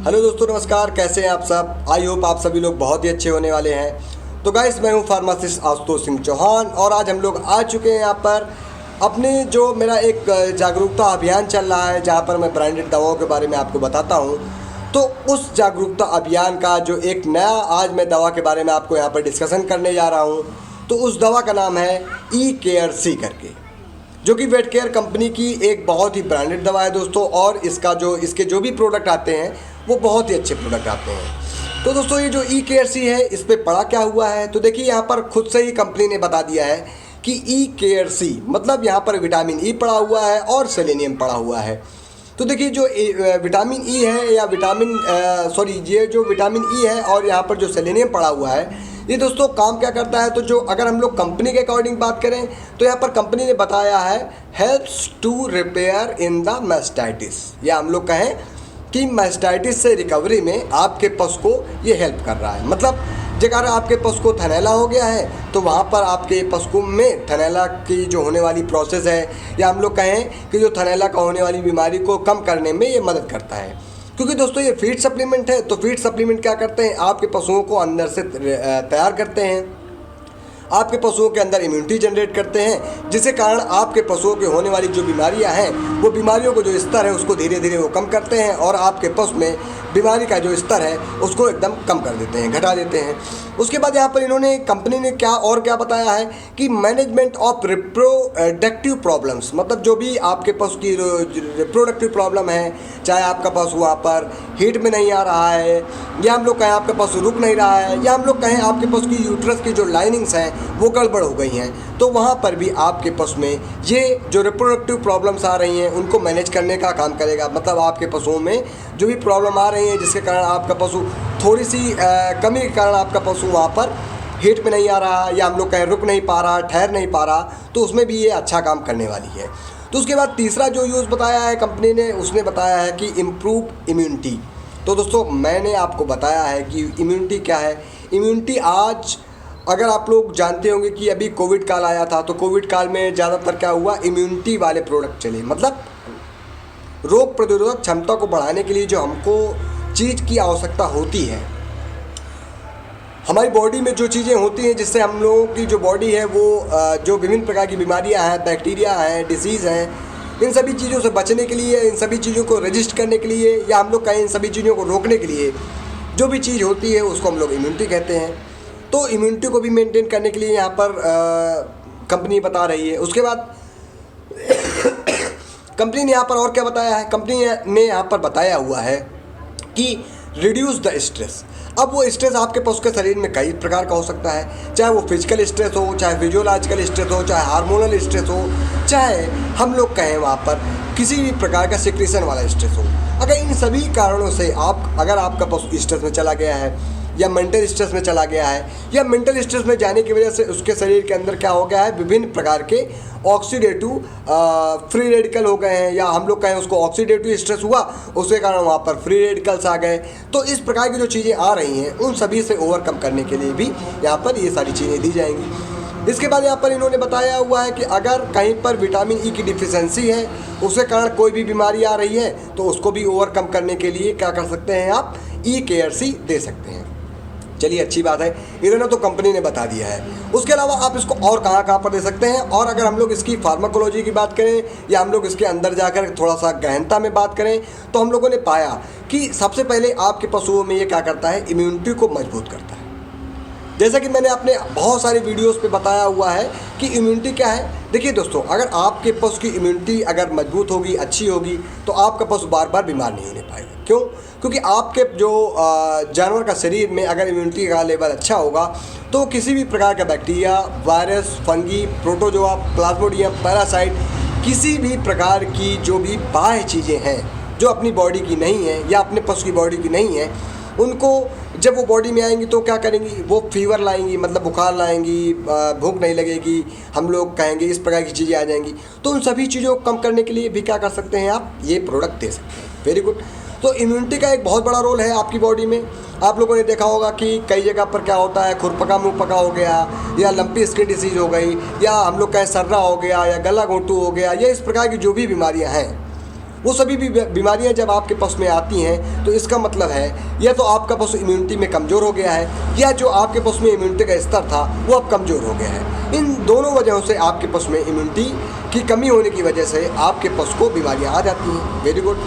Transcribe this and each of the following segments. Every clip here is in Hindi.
हेलो दोस्तों, नमस्कार। कैसे हैं आप सब? आई होप आप सभी लोग बहुत ही अच्छे होने वाले हैं। तो गाइस, मैं हूं फार्मासिस्ट आशुतोष सिंह चौहान और आज हम लोग आ चुके हैं यहाँ पर अपने जो मेरा एक जागरूकता अभियान चल रहा है, जहाँ पर मैं ब्रांडेड दवाओं के बारे में आपको बताता हूँ। तो उस जागरूकता अभियान का जो एक नया आज मैं दवा के बारे में आपको यहाँ पर डिस्कशन करने जा रहा हूँ। तो उस दवा का नाम है ई केयर सी करके, जो कि वेट केयर कंपनी की एक बहुत ही ब्रांडेड दवा है दोस्तों। और इसके जो भी प्रोडक्ट आते हैं वो बहुत ही अच्छे प्रोडक्ट आते हैं। तो दोस्तों, ये जो ई केयर सी है, इस पे पड़ा क्या हुआ है, तो देखिए यहाँ पर खुद से ही कंपनी ने बता दिया है कि ई केयर सी मतलब यहाँ पर विटामिन ई पड़ा हुआ है और सेलेनियम पड़ा हुआ है। तो देखिए, जो विटामिन ई है या ये जो विटामिन ई है और यहाँ पर जो सेलेनियम पड़ा हुआ है, ये दोस्तों काम क्या करता है। तो जो अगर हम लोग कंपनी के अकॉर्डिंग बात करें तो यहाँ पर कंपनी ने बताया है helps to repair in the mastitis, या हम लोग कहें कि मास्टाइटिस से रिकवरी में आपके पशु को ये हेल्प कर रहा है। मतलब अगर आपके पशु को थनैला हो गया है तो वहाँ पर आपके पशु में थनैला की जो होने वाली प्रोसेस है, या हम लोग कहें कि जो थनैला का होने वाली बीमारी को कम करने में ये मदद करता है। क्योंकि दोस्तों ये फीड सप्लीमेंट है, तो फीड सप्लीमेंट क्या करते हैं, आपके पशुओं को अंदर से तैयार करते हैं, आपके पशुओं के अंदर इम्यूनिटी जनरेट करते हैं, जिसके कारण आपके पशुओं के होने वाली जो बीमारियां हैं वो बीमारियों को जो स्तर है उसको धीरे धीरे वो कम करते हैं और आपके पशु में बीमारी का जो स्तर है उसको एकदम कम कर देते हैं, घटा देते हैं। उसके बाद यहाँ पर इन्होंने कंपनी ने क्या बताया है कि मैनेजमेंट ऑफ रिप्रोडक्टिव प्रॉब्लम्स, मतलब जो भी आपके पशु की रिप्रोडक्टिव प्रॉब्लम है, चाहे आपका पशु वहाँ पर हीट में नहीं आ रहा है, या हम लोग कहें आपका पशु रुक नहीं रहा है, या हम लोग कहें आपके पशु की यूट्रस की जो लाइनिंग्स हैं वो गड़बड़ हो गई हैं, तो वहाँ पर भी आपके पशु में ये जो रिप्रोडक्टिव प्रॉब्लम्स आ रही हैं उनको मैनेज करने का काम करेगा। मतलब आपके पशुओं में जो भी प्रॉब्लम आ रही है जिसके कारण आपका पशु थोड़ी सी कमी के कारण आपका पशु वहाँ पर हीट में नहीं आ रहा, या हम लोग कहें रुक नहीं पा रहा, ठहर नहीं पा रहा, तो उसमें भी ये अच्छा काम करने वाली है। तो उसके बाद तीसरा जो यूज़ बताया है कंपनी ने, उसने बताया है कि इम्प्रूव इम्यूनिटी। तो दोस्तों, मैंने आपको बताया है कि इम्यूनिटी क्या है। इम्यूनिटी आज अगर आप लोग जानते होंगे कि अभी कोविड काल आया था, तो कोविड काल में ज़्यादातर क्या हुआ, इम्यूनिटी वाले प्रोडक्ट चले। मतलब रोग प्रतिरोधक क्षमता को बढ़ाने के लिए जो हमको चीज़ की आवश्यकता होती है, हमारी बॉडी में जो चीज़ें होती हैं जिससे हम लोगों की जो बॉडी है वो जो विभिन्न प्रकार की बीमारियां हैं, बैक्टीरिया हैं, डिसीज़ हैं, इन सभी चीज़ों से बचने के लिए, इन सभी चीज़ों को रजिस्ट करने के लिए, या हम लोग कहें इन सभी चीज़ों को रोकने के लिए जो भी चीज़ होती है उसको हम लोग इम्यूनिटी कहते हैं। तो इम्यूनिटी को भी मेंटेन करने के लिए यहाँ पर कंपनी बता रही है। उसके बाद कंपनी ने यहाँ पर और क्या बताया है, कंपनी ने यहाँ पर बताया हुआ है कि रिड्यूस द स्ट्रेस। अब वो स्ट्रेस आपके पशु के शरीर में कई प्रकार का हो सकता है, चाहे वो फिजिकल स्ट्रेस हो, चाहे फिजियोलॉजिकल स्ट्रेस हो, चाहे हार्मोनल स्ट्रेस हो, चाहे हम लोग कहें वहाँ पर किसी भी प्रकार का सिक्रीशन वाला स्ट्रेस हो। अगर इन सभी कारणों से अगर आपका पशु स्ट्रेस में चला गया है, या मेंटल स्ट्रेस में चला गया है, या मेंटल स्ट्रेस में जाने की वजह से उसके शरीर के अंदर क्या हो गया है, विभिन्न प्रकार के ऑक्सीडेटिव फ्री रेडिकल हो गए हैं, या हम लोग कहें उसको ऑक्सीडेटिव स्ट्रेस हुआ, उसके कारण वहाँ पर फ्री रेडिकल्स आ गए। तो इस प्रकार की जो चीज़ें आ रही हैं उन सभी से ओवरकम करने के लिए भी यहाँ पर ये सारी चीज़ें दी जाएंगी। इसके बाद यहाँ पर इन्होंने बताया हुआ है कि अगर कहीं पर विटामिन ई की डिफिशेंसी है, उसके कारण कोई भी बीमारी आ रही है, तो उसको भी ओवरकम करने के लिए क्या कर सकते हैं, आप ई केयर सी दे सकते हैं। चलिए, अच्छी बात है, इन्होंने तो कंपनी ने बता दिया है। उसके अलावा आप इसको और कहाँ पर दे सकते हैं, और अगर हम लोग इसकी फार्माकोलॉजी की बात करें, या हम लोग इसके अंदर जाकर थोड़ा सा गहनता में बात करें, तो हम लोगों ने पाया कि सबसे पहले आपके पशुओं में ये क्या करता है, इम्यूनिटी को मजबूत करता है। जैसा कि मैंने अपने बहुत सारे वीडियोस पे बताया हुआ है कि इम्यूनिटी क्या है। देखिए दोस्तों, अगर आपके पशु की इम्यूनिटी अगर मजबूत होगी, अच्छी होगी, तो आपका पशु बार बार बीमार नहीं होने पाएगा। क्यों? क्योंकि आपके जो जानवर का शरीर में अगर इम्यूनिटी का लेवल अच्छा होगा तो किसी भी प्रकार का bacteria, virus, fungi, protozoa, Plasmodium, parasite, किसी भी प्रकार की जो भी बाह्य चीज़ें हैं जो अपनी बॉडी की नहीं है या अपने पशु की बॉडी की नहीं है, उनको जब वो बॉडी में आएंगी तो क्या करेंगी, वो फीवर लाएंगी, मतलब बुखार लाएंगी, भूख नहीं लगेगी, हम लोग कहेंगे इस प्रकार की चीज़ें आ जाएंगी। तो उन सभी चीज़ों को कम करने के लिए भी क्या कर सकते हैं, आप ये प्रोडक्ट दे सकते हैं। Very good. तो इम्यूनिटी का एक बहुत बड़ा रोल है आपकी बॉडी में। आप लोगों ने देखा होगा कि कई जगह पर क्या होता है, खुरपका मुँह पका हो गया, या लंपी स्किन डिसीज़ हो गई, या हम लोग कहें सर्रा हो गया, या गला घोंटू हो गया, या इस प्रकार की जो भी बीमारियां हैं वो सभी भी बीमारियां जब आपके पशु में आती हैं तो इसका मतलब है या तो आपका पशु इम्यूनिटी में कमज़ोर हो गया है या जो आपके पशु में इम्यूनिटी का स्तर था वो अब कमज़ोर हो गया है। इन दोनों वजहों से आपके पशु में इम्यूनिटी की कमी होने की वजह से आपके पशु को बीमारियाँ आ जाती हैं। Very good.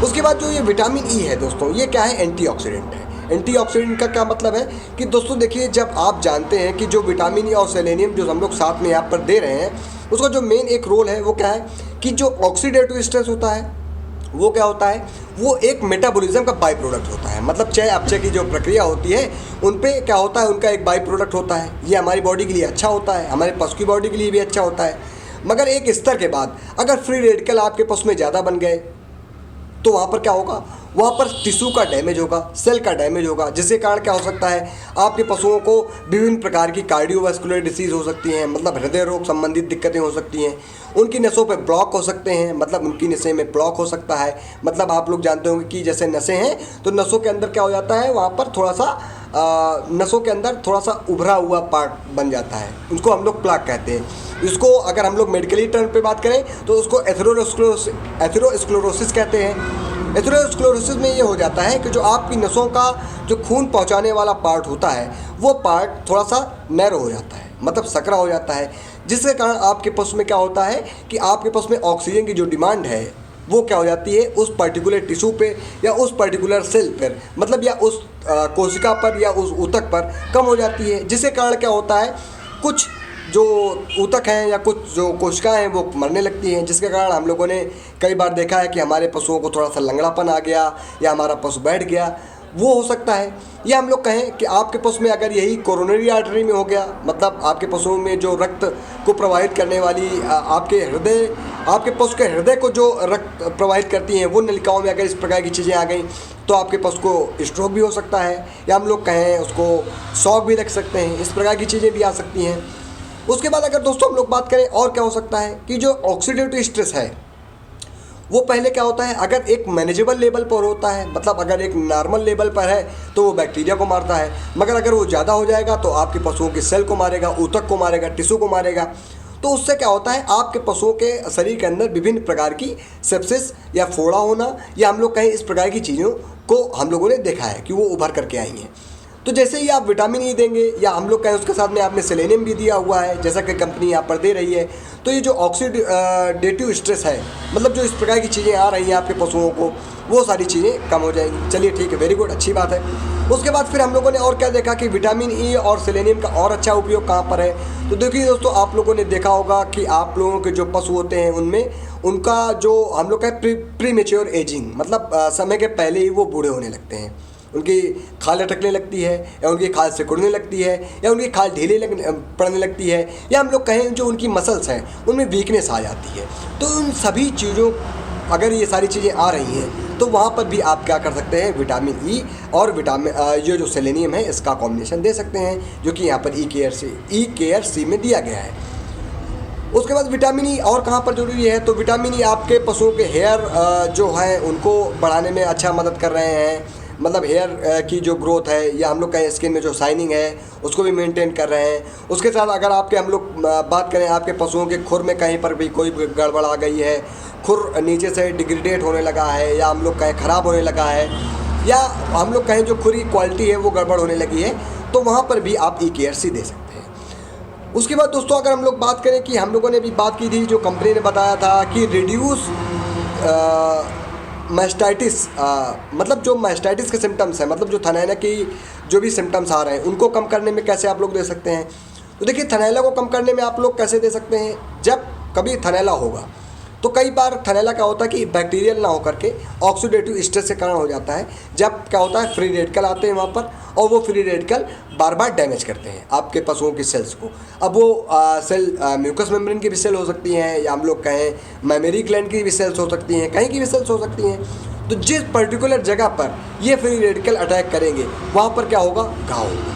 उसके बाद जो ये विटामिन ई है दोस्तों, ये क्या है? एंटीऑक्सीडेंट है। एंटीऑक्सीडेंट का क्या मतलब है कि दोस्तों देखिए, जब आप जानते हैं कि जो विटामिन ई और सेलेनियम जो हम लोग साथ में यहाँ पर दे रहे हैं, उसका जो मेन एक रोल है वो क्या है कि जो ऑक्सीडेटिव स्ट्रेस होता है वो क्या होता है, वो एक मेटाबॉलिज्म का बाई प्रोडक्ट होता है। मतलब चय अपचय की जो प्रक्रिया होती है उन पे क्या होता है, उनका एक बाई प्रोडक्ट होता है। ये हमारी बॉडी के लिए अच्छा होता है, हमारे पशु की बॉडी के लिए भी अच्छा होता है। मगर एक स्तर के बाद अगर फ्री रेडिकल आपके पशु में ज़्यादा बन गए तो वहाँ पर क्या होगा, वहाँ पर टिश्यू का डैमेज होगा, सेल का डैमेज होगा, जिसके कारण क्या हो सकता है, आपके पशुओं को विभिन्न प्रकार की कार्डियोवास्कुलर डिसीज़ हो सकती हैं, मतलब हृदय रोग संबंधित दिक्कतें हो सकती हैं। उनकी नसों पे ब्लॉक हो सकते हैं, मतलब उनकी नसें में ब्लॉक हो सकता है। मतलब आप लोग जानते होंगे कि जैसे नसें हैं तो नसों के अंदर क्या हो जाता है, वहाँ पर थोड़ा सा नसों के अंदर थोड़ा सा उभरा हुआ पार्ट बन जाता है, उसको हम लोग प्लाक कहते हैं। इसको अगर हम लोग मेडिकली टर्म पे बात करें तो उसको एथेरोस्क्लेरोसिस कहते हैं। एथेरोस्क्लेरोसिस में ये हो जाता है कि जो आपकी नसों का जो खून पहुंचाने वाला पार्ट होता है वो पार्ट थोड़ा सा नैरो हो जाता है, मतलब सकरा हो जाता है, जिसके कारण आपके पशु में क्या होता है कि आपके पशु में ऑक्सीजन की जो डिमांड है वो क्या हो जाती है, उस पर्टिकुलर टिश्यू पे या उस पर्टिकुलर सेल पर, मतलब या उस कोशिका पर या उस ऊतक पर कम हो जाती है। जिसके कारण क्या होता है, कुछ जो ऊतक हैं या कुछ जो कोशिकाएं हैं वो मरने लगती हैं, जिसके कारण हम लोगों ने कई बार देखा है कि हमारे पशुओं को थोड़ा सा लंगड़ापन आ गया या हमारा पशु बैठ गया, वो हो सकता है। या हम लोग कहें कि आपके पशु में अगर यही कोरोनरी आर्टरी में हो गया, मतलब आपके पशुओं में जो रक्त को प्रवाहित करने वाली आपके पशु के हृदय को जो रक्त प्रवाहित करती हैं वो नलिकाओं में अगर इस प्रकार की चीज़ें आ गई तो आपके पशु को स्ट्रोक भी हो सकता है, या हम लोग कहें उसको शॉक भी लग सकते हैं। इस प्रकार की चीज़ें भी आ सकती हैं। उसके बाद अगर दोस्तों हम लोग बात करें और क्या हो सकता है कि जो ऑक्सीडेटिव स्ट्रेस है वो पहले क्या होता है, अगर एक मैनेजेबल लेवल पर होता है, मतलब अगर एक नॉर्मल लेवल पर है तो वो बैक्टीरिया को मारता है, मगर अगर वो ज़्यादा हो जाएगा तो आपके पशुओं के सेल को मारेगा, ऊतक को मारेगा, टिश्यू को मारेगा। तो उससे क्या होता है, आपके पशुओं के शरीर के अंदर विभिन्न प्रकार की सेप्सिस या फोड़ा होना, या हम लोग कहें इस प्रकार की चीज़ों को हम लोगों ने देखा है कि वो उभर करके आई हैं। तो जैसे ही आप विटामिन ई देंगे या हम लोग कहें उसके साथ में आपने सेलेनियम भी दिया हुआ है, जैसा कि कंपनी यहाँ पर दे रही है, तो ये जो ऑक्सीडेटिव स्ट्रेस है, मतलब जो इस प्रकार की चीज़ें आ रही हैं आपके पशुओं को, वो सारी चीज़ें कम हो जाएंगी। चलिए ठीक है, वेरी गुड, अच्छी बात है। उसके बाद फिर हम लोगों ने और क्या देखा कि विटामिन ई और सेलेनियम का और अच्छा उपयोग कहाँ पर है। तो देखिए दोस्तों, आप लोगों ने देखा होगा कि आप लोगों के जो पशु होते हैं उनमें उनका जो हम लोग का प्री मेच्योर एजिंग, मतलब समय के पहले ही वो बूढ़े होने लगते हैं, उनकी खाल अटकने लगती है या उनकी खाल सिकुड़ने लगती है या उनकी खाल ढीले पड़ने लगती है, या हम लोग कहें जो उनकी मसल्स हैं उनमें वीकनेस आ जाती है। तो उन सभी चीज़ों, अगर ये सारी चीज़ें आ रही हैं तो वहाँ पर भी आप क्या कर सकते हैं, विटामिन ई और ये जो सेलेनियम है इसका कॉम्बिनेशन दे सकते हैं, जो कि यहाँ पर ई केयर सी में दिया गया है। उसके बाद विटामिन ई और कहाँ पर जरूरी है, तो विटामिन ई आपके पशुओं के हेयर जो है उनको बढ़ाने में अच्छा मदद कर रहे हैं, मतलब हेयर की जो ग्रोथ है या हम लोग कहें स्किन में जो शाइनिंग है उसको भी मेंटेन कर रहे हैं। उसके साथ अगर हम लोग बात करें आपके पशुओं के खुर में कहीं पर भी कोई गड़बड़ आ गई है, खुर नीचे से डिग्रेडेट होने लगा है या हम लोग कहें ख़राब होने लगा है, या हम लोग कहें जो खुर की क्वालिटी है वो गड़बड़ होने लगी है, तो वहाँ पर भी आप ई केयर सी दे सकते हैं। उसके बाद दोस्तों अगर हम लोग बात करें कि हम लोगों ने भी बात की थी, जो कंपनी ने बताया था कि रिड्यूस मैस्टाइटिस, मतलब जो मैस्टाइटिस के सिम्टम्स हैं, मतलब जो थनैला की जो भी सिम्टम्स आ रहे हैं उनको कम करने में कैसे आप लोग दे सकते हैं। तो देखिए, थनैला को कम करने में आप लोग कैसे दे सकते हैं, जब कभी थनैला होगा तो कई बार थनैला क्या होता है कि बैक्टीरियल ना होकर के ऑक्सीडेटिव स्ट्रेस के कारण हो जाता है। जब क्या होता है, फ्री रेडिकल आते हैं वहाँ पर और वो फ्री रेडिकल बार बार डैमेज करते हैं आपके पशुओं की सेल्स को। अब वो सेल म्यूकस मेम्ब्रेन की भी सेल हो सकती हैं, या हम लोग कहें मेमोरी ग्लैंड की भी सेल्स हो सकती हैं, कहीं की भी सेल्स हो सकती हैं। तो जिस पर्टिकुलर जगह पर ये फ्री रेडिकल अटैक करेंगे वहाँ पर क्या होगा, घाव होगा,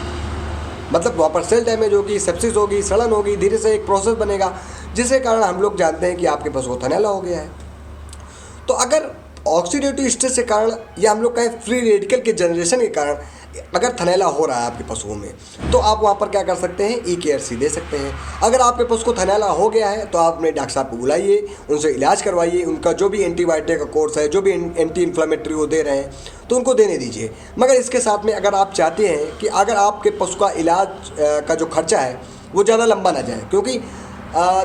मतलब वहाँ पर सेल डैमेज होगी, सेप्सिस होगी, सड़न होगी, धीरे से एक प्रोसेस बनेगा, जिसके कारण हम लोग जानते हैं कि आपके पशु को थनैला हो गया है। तो अगर ऑक्सीडेटिव स्ट्रेस के कारण या हम लोग कहें फ्री रेडिकल के जनरेशन के कारण अगर थनैला हो रहा है आपके पशुओं में, तो आप वहाँ पर क्या कर सकते हैं, EKRC दे सकते हैं। अगर आपके पशु को थनैला हो गया है तो आप अपने डॉक्टर साहब को बुलाइए, उनसे इलाज करवाइए, उनका जो भी एंटीबायोटिक का कोर्स है, जो भी एंटी इन्फ्लेमेटरी वो दे रहे हैं तो उनको देने दीजिए। मगर इसके साथ में अगर आप चाहते हैं कि अगर आपके पशु का इलाज का जो खर्चा है वो ज़्यादा लंबा ना जाए, क्योंकि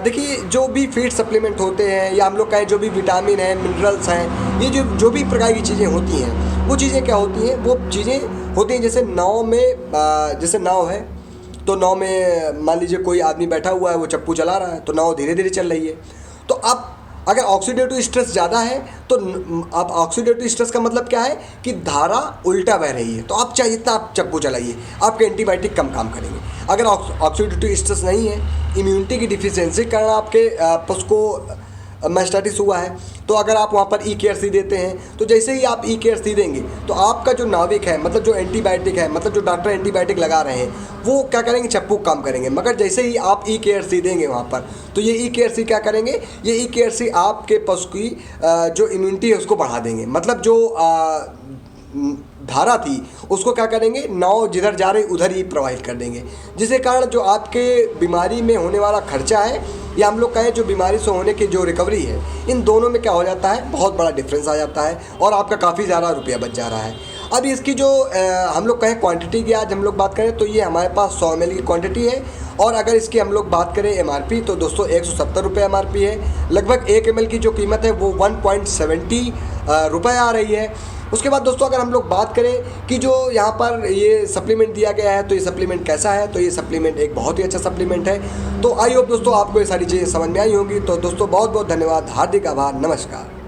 देखिए जो भी फीड सप्लीमेंट होते हैं या हम लोग कहें जो भी विटामिन हैं, मिनरल्स हैं, ये जो भी प्रकार की चीज़ें होती हैं, वो चीज़ें क्या होती हैं, वो चीज़ें होती हैं जैसे नाव में, जैसे नाव है तो नाव में मान लीजिए कोई आदमी बैठा हुआ है, वो चप्पू चला रहा है तो नाव धीरे धीरे चल रही है। तो अब अगर ऑक्सीडेटिव स्ट्रेस ज़्यादा है तो अब ऑक्सीडेटिव स्ट्रेस का मतलब क्या है कि धारा उल्टा बह रही है, तो आप चाहे जितना आप चप्पू चलाइए, आपके एंटीबायोटिक कम काम करेंगे। अगर ऑक्सीडेटिव स्ट्रेस नहीं है, इम्यूनिटी की डिफिशियंसी के कारण आपके पशु को मास्टाइटिस हुआ है, तो अगर आप वहाँ पर EKRC देते हैं तो जैसे ही आप EKRC देंगे तो आपका जो नाविक है, मतलब जो एंटीबायोटिक है, मतलब जो डॉक्टर एंटीबायोटिक लगा रहे हैं वो क्या करेंगे, चप्पू काम करेंगे। मगर जैसे ही आप EKRC देंगे वहाँ पर, तो ये EKRC क्या करेंगे, ये EKRC आपके पशु की जो इम्यूनिटी है उसको बढ़ा देंगे। मतलब जो धारा थी उसको क्या करेंगे, नाव जिधर जा रही उधर ही प्रवाहित कर देंगे, जिसके कारण जो आपके बीमारी में होने वाला खर्चा है या हम लोग कहें जो बीमारी से होने की जो रिकवरी है, इन दोनों में क्या हो जाता है, बहुत बड़ा डिफरेंस आ जाता है और आपका काफ़ी ज़्यादा रुपया बच जा रहा है। अब इसकी जो हम लोग कहें क्वांटिटी की आज हम लोग बात करें तो ये हमारे पास 100 ml की क्वांटिटी है, और अगर इसकी हम लोग बात करें MRP तो दोस्तों 170 रुपये MRP है। लगभग 1 ml की जो कीमत है वो 1.70 रुपये आ रही है। उसके बाद दोस्तों अगर हम लोग बात करें कि जो यहाँ पर ये सप्लीमेंट दिया गया है तो ये सप्लीमेंट कैसा है, तो ये सप्लीमेंट एक बहुत ही अच्छा सप्लीमेंट है। तो आई होप दोस्तों आपको ये सारी चीज़ें समझ में आई होंगी। तो दोस्तों बहुत बहुत धन्यवाद, हार्दिक आभार, नमस्कार।